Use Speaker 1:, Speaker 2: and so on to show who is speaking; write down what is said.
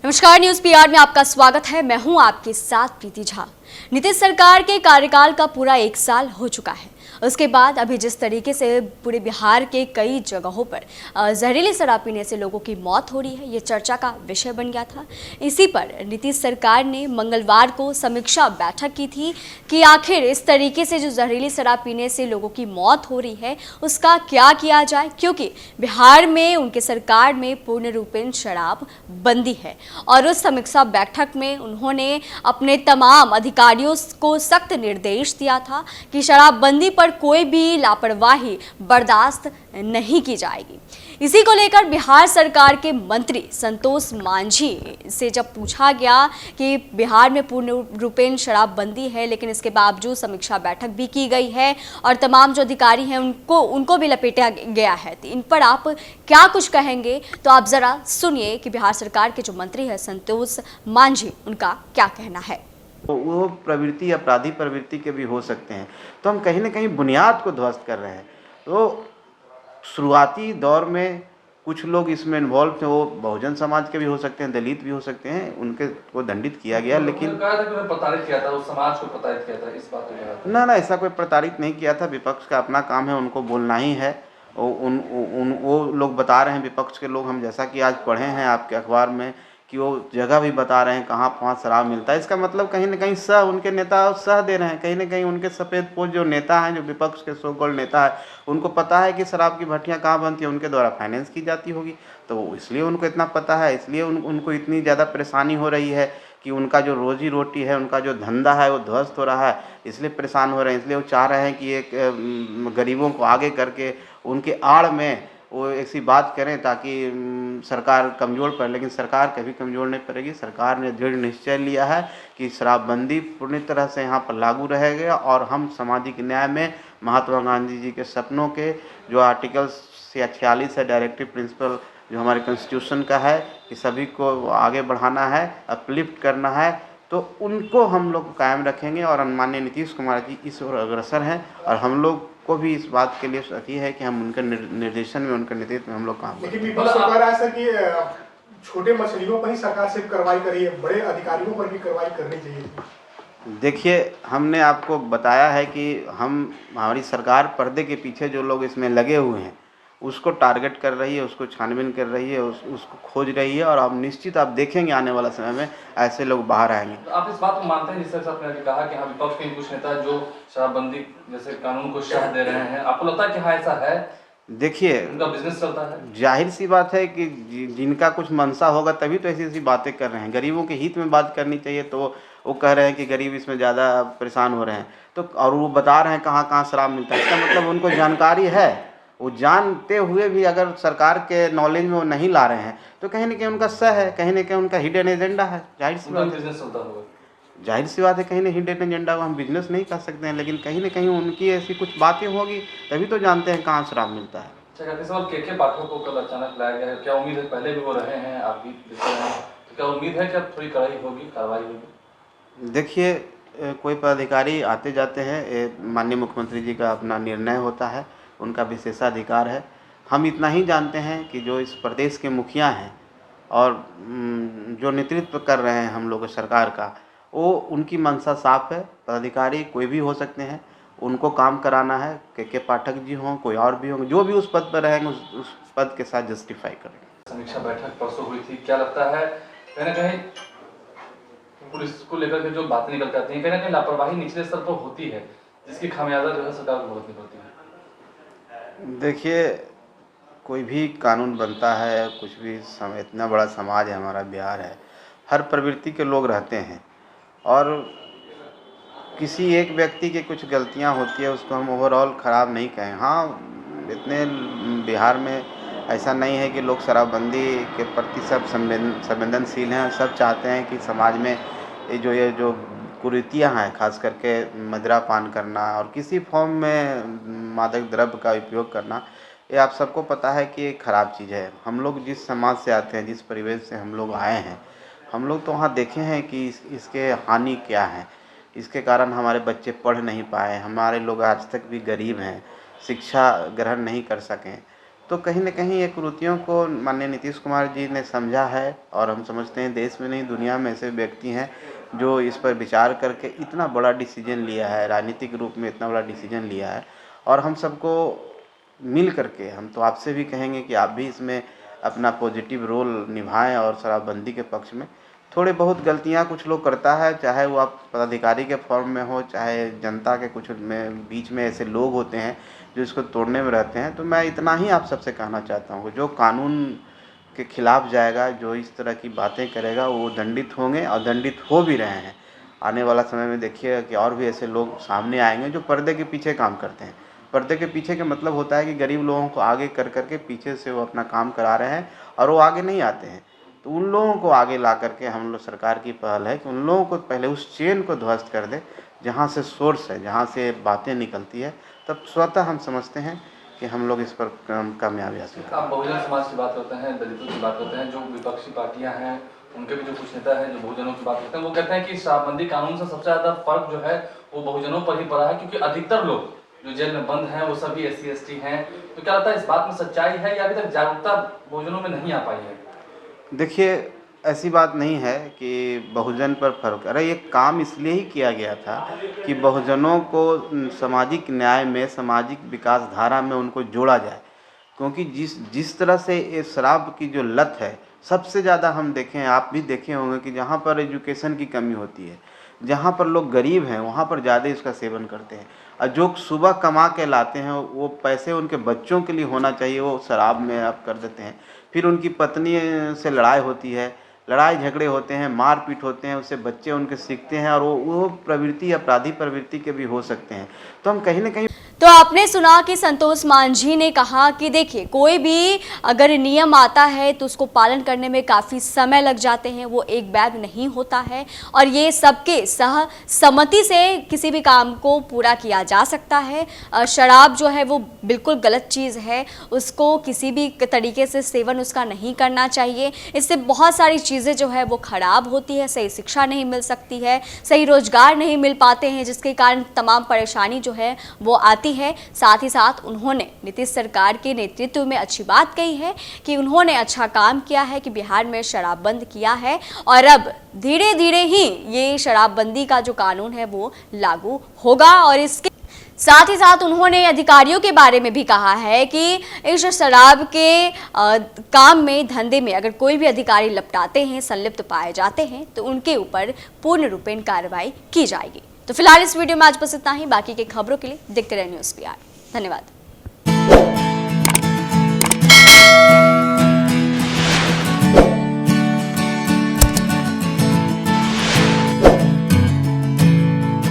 Speaker 1: नमस्कार, news PR में आपका स्वागत है। मैं हूं आपके साथ प्रीति झा। नीतीश सरकार के कार्यकाल का पूरा 1 साल हो चुका है। उसके बाद अभी जिस तरीके से पूरे बिहार के कई जगहों पर जहरीली शराब पीने से लोगों की मौत हो रही है, ये चर्चा का विषय बन गया था। इसी पर नीतीश सरकार ने मंगलवार को समीक्षा बैठक की थी कि आखिर इस तरीके से जो जहरीली शराब पीने से लोगों की मौत हो रही है उसका क्या किया जाए, क्योंकि बिहार में उनके सरकार में पूर्ण रूपेण शराब बंदी है। और उस समीक्षा बैठक में उन्होंने अपने तमाम अधिकारियों को सख्त निर्देश दिया था कि शराबबंदी पर कोई भी लापरवाही बर्दाश्त नहीं की जाएगी। इसी को लेकर बिहार सरकार के मंत्री संतोष मांझी से जब पूछा गया कि बिहार में पूर्ण रूपेण शराबबंदी है लेकिन इसके बावजूद समीक्षा बैठक भी की गई है और तमाम जो अधिकारी हैं उनको भी लपेटा गया है, तो इन पर आप क्या कुछ कहेंगे? तो आप जरा सुनिए कि बिहार सरकार के जो मंत्री है संतोष मांझी, उनका क्या कहना है।
Speaker 2: तो वो प्रवृत्ति अपराधी प्रवृत्ति के भी हो सकते हैं, तो हम कहीं ना कहीं बुनियाद को ध्वस्त कर रहे हैं। तो शुरुआती दौर में कुछ लोग इसमें इन्वॉल्व थे, वो बहुजन समाज के भी हो सकते हैं, दलित भी हो सकते हैं, उनके को दंडित किया गया। लेकिन
Speaker 3: कहा था कि उन्हें प्रताड़ित किया था, उस समाज को प्रताड़ित किया था, इस बात को
Speaker 2: ना ऐसा कोई प्रताड़ित नहीं किया था। विपक्ष का अपना काम है, उनको बोलना ही है। वो लोग बता रहे हैं, विपक्ष के लोग, हम जैसा कि आज पढ़े हैं आपके अखबार में कि वो जगह भी बता रहे हैं कहाँ कहाँ शराब मिलता है। इसका मतलब कहीं ना कहीं सह उनके नेता सह दे रहे हैं। कहीं ना कहीं उनके सफ़ेद पोश जो नेता हैं, जो विपक्ष के सो कॉल्ड नेता है, उनको पता है कि शराब की भट्टियाँ कहाँ बनती हैं, उनके द्वारा फाइनेंस की जाती होगी। तो इसलिए उनको इतना पता है, इसलिए उनको इतनी ज़्यादा परेशानी हो रही है कि उनका जो रोजी रोटी है, उनका जो धंधा है वो ध्वस्त हो रहा है। इसलिए परेशान हो रहे हैं, इसलिए वो चाह रहे हैं कि एक गरीबों को आगे करके उनके आड़ में वो ऐसी बात करें ताकि सरकार कमज़ोर पड़े। लेकिन सरकार कभी कमज़ोर नहीं पड़ेगी। सरकार ने दृढ़ निश्चय लिया है कि शराबबंदी पूरी तरह से यहाँ पर लागू रहेगा और हम सामाजिक न्याय में महात्मा गांधी जी के सपनों के जो आर्टिकल 46 है, डायरेक्टिव प्रिंसिपल जो हमारे कॉन्स्टिट्यूशन का है कि सभी को आगे बढ़ाना है, अपलिफ्ट करना है, तो उनको हम लोग कायम रखेंगे। और माननीय नीतीश कुमार जी इस ओर अग्रसर हैं और हम लोग को भी इस बात के लिए सही है कि हम उनके निर्देशन में, उनके नेतृत्व में हम लोग काम करें।
Speaker 4: लेकिन सरकार ऐसा कि छोटे मछलियों पर ही सरकार सिर्फ कार्रवाई करी है, बड़े अधिकारियों पर भी कार्रवाई करनी चाहिए।
Speaker 2: देखिए, हमने आपको बताया है कि हमारी सरकार पर्दे के पीछे जो लोग इसमें लगे हुए हैं उसको टारगेट कर रही है, उसको छानबीन कर रही है, उसको खोज रही है। और अब निश्चित आप देखेंगे आने वाला समय में ऐसे लोग बाहर आएंगे।
Speaker 3: तो आप इस बात को मानते हैं जिस तरह से आपने कहा कि हाँ, विपक्ष के कुछ नेता जो शराबबंदी जैसे कानून को शह दे रहे हैं, आपको लगता है कि हाँ ऐसा है?
Speaker 2: देखिए,
Speaker 3: उनका बिजनेस चलता है।
Speaker 2: जाहिर सी बात है कि जिनका कुछ मंशा होगा तभी तो ऐसी बातें कर रहे हैं। गरीबों के हित में बात करनी चाहिए तो वो कह रहे हैं कि गरीब इसमें ज़्यादा परेशान हो रहे हैं। तो और वो बता रहे हैं कहाँ कहाँ शराब मिलता है, इसका मतलब उनको जानकारी है। वो जानते हुए भी अगर सरकार के नॉलेज में वो नहीं ला रहे हैं तो कहीं ना कहीं उनका सह है, कहीं ना कहीं उनका हिडन एजेंडा है। जाहिर सी बात है,
Speaker 3: बिजनेस चलता होगा।
Speaker 2: जाहिर सी बात है, कहीं ना हिडन एजेंडा को हम बिजनेस नहीं कर सकते हैं, लेकिन कहीं ना कहीं उनकी ऐसी कुछ बातें होगी तभी तो जानते हैं कहाँ शराब मिलता है।
Speaker 3: के पाठक को कल अचानक लाया गया है, क्या उम्मीद है? पहले भी वो रहे हैं, आप भी तो क्या उम्मीद है कि अब थोड़ी कड़ाई होगी, कार्रवाई होगी?
Speaker 2: देखिए, कोई पदाधिकारी आते जाते हैं, माननीय मुख्यमंत्री जी का अपना निर्णय होता है, उनका विशेषाधिकार है। हम इतना ही जानते हैं कि जो इस प्रदेश के मुखिया हैं और जो नेतृत्व कर रहे हैं हम लोग सरकार का, वो उनकी मंशा साफ है। पदाधिकारी कोई भी हो सकते हैं, उनको काम कराना है। के पाठक जी हों, कोई और भी होंगे, जो भी उस पद पर रहेंगे उस पद के साथ जस्टिफाई करेंगे।
Speaker 3: समीक्षा बैठक परसों हुई थी, क्या लगता है कहीं ना कहीं पुलिस को लेकर के जो बातें निकल के आती हैं, कहीं ना कहीं लापरवाही निचले स्तर पर होती है जिसकी खामियाजा जो है सरकार को भुगतनी पड़ती है?
Speaker 2: देखिए, कोई भी कानून बनता है, कुछ भी इतना बड़ा समाज है हमारा बिहार है, हर प्रवृत्ति के लोग रहते हैं और किसी एक व्यक्ति की कुछ गलतियां होती है उसको हम ओवरऑल ख़राब नहीं कहें। हाँ, इतने बिहार में ऐसा नहीं है कि लोग शराबबंदी के प्रति सब संवेदनशील हैं। सब चाहते हैं कि समाज में ये जो कुरीतियाँ हैं, खास करके मदिरा पान करना और किसी फॉर्म में मादक द्रव्य का उपयोग करना, ये आप सबको पता है कि एक ख़राब चीज़ है। हम लोग जिस समाज से आते हैं, जिस परिवेश से हम लोग आए हैं, हम लोग तो वहाँ देखे हैं कि इसके हानि क्या है। इसके कारण हमारे बच्चे पढ़ नहीं पाए, हमारे लोग आज तक भी गरीब हैं, शिक्षा ग्रहण नहीं कर सकें। तो कहीं न कहीं ये कुरीतियों को माननीय नीतीश कुमार जी ने समझा है, और हम समझते हैं देश में नहीं दुनिया में ऐसे व्यक्ति हैं जो इस पर विचार करके इतना बड़ा डिसीजन लिया है, राजनीतिक रूप में इतना बड़ा डिसीजन लिया है। और हम सबको मिल करके, हम तो आपसे भी कहेंगे कि आप भी इसमें अपना पॉजिटिव रोल निभाएं और शराबबंदी के पक्ष में। थोड़े बहुत गलतियां कुछ लोग करता है, चाहे वो आप पदाधिकारी के फॉर्म में हो, चाहे जनता के कुछ में बीच में ऐसे लोग होते हैं जो इसको तोड़ने में रहते हैं। तो मैं इतना ही आप सबसे कहना चाहता हूँ कि जो कानून के खिलाफ जाएगा, जो इस तरह की बातें करेगा, वो दंडित होंगे और दंडित हो भी रहे हैं। आने वाला समय में देखिएगा कि और भी ऐसे लोग सामने आएंगे जो पर्दे के पीछे काम करते हैं। पर्दे के पीछे का मतलब होता है कि गरीब लोगों को आगे कर करके पीछे से वो अपना काम करा रहे हैं और वो आगे नहीं आते हैं। तो उन लोगों को आगे ला करके हम लोग, सरकार की पहल है कि उन लोगों को पहले उस चेन को ध्वस्त कर दे जहाँ से सोर्स है, जहाँ से बातें निकलती है, तब स्वतः हम समझते हैं कि हम लोग इस पर कामयाबी हासिल करें।
Speaker 3: आप बहुजन समाज की बात करते हैं, दलितों की बात करते हैं, जो विपक्षी पार्टियां हैं उनके भी जो कुछ नेता हैं जो बहुजनों की बात करते हैं, वो कहते हैं कि शराबबंदी कानून से सबसे ज़्यादा फर्क जो है वो बहुजनों पर ही पड़ा है, क्योंकि अधिकतर लोग जो जेल में बंद हैं वो सभी SC ST हैं। तो क्या लगता है इस बात में सच्चाई है या अभी तक जागरूकता बहुजनों में नहीं आ पाई है?
Speaker 2: देखिए, ऐसी बात नहीं है कि बहुजन पर फर्क। अरे ये काम इसलिए ही किया गया था कि बहुजनों को सामाजिक न्याय में, सामाजिक विकास धारा में उनको जोड़ा जाए। क्योंकि जिस तरह से ये शराब की जो लत है, सबसे ज़्यादा हम देखें, आप भी देखे होंगे कि जहाँ पर एजुकेशन की कमी होती है, जहाँ पर लोग गरीब हैं, वहाँ पर ज़्यादा इसका सेवन करते हैं। और जो सुबह कमा के लाते हैं वो पैसे उनके बच्चों के लिए होना चाहिए, वो शराब में आप कर देते हैं। फिर उनकी पत्नी से लड़ाई होती है, लड़ाई झगड़े होते हैं, मारपीट होते हैं, उससे बच्चे उनके सीखते हैं और वो प्रवृत्ति, अपराधी प्रवृत्ति के भी हो सकते हैं। तो हम कहीं ना कहीं
Speaker 1: तो आपने सुना कि संतोष मांझी ने कहा कि देखिए, कोई भी अगर नियम आता है तो उसको पालन करने में काफ़ी समय लग जाते हैं, वो एक बैग नहीं होता है और ये सबके सहमति से किसी भी काम को पूरा किया जा सकता है। शराब जो है वो बिल्कुल गलत चीज़ है, उसको किसी भी तरीके से सेवन उसका नहीं करना चाहिए। इससे बहुत सारी चीज़ें जो है वो ख़राब होती है, सही शिक्षा नहीं मिल सकती है, सही रोजगार नहीं मिल पाते हैं, जिसके कारण तमाम परेशानी जो है वो आती है। साथ ही साथ उन्होंने नीतीश सरकार के नेतृत्व में अच्छी बात कही है कि उन्होंने अच्छा काम किया है कि बिहार में शराब बंद किया है और अब धीरे धीरे ही ये शराबबंदी का जो कानून है वो लागू होगा। और इसके साथ ही साथ उन्होंने अधिकारियों के बारे में भी कहा है कि इस शराब के काम में, धंधे में अगर कोई भी अधिकारी लपटाते हैं, संलिप्त पाए जाते हैं तो उनके ऊपर पूर्ण रूपेण कार्रवाई की जाएगी। तो फिलहाल इस वीडियो में आज बस इतना ही। बाकी के खबरों के लिए देखते रहिए न्यूज़ बिहार। धन्यवाद।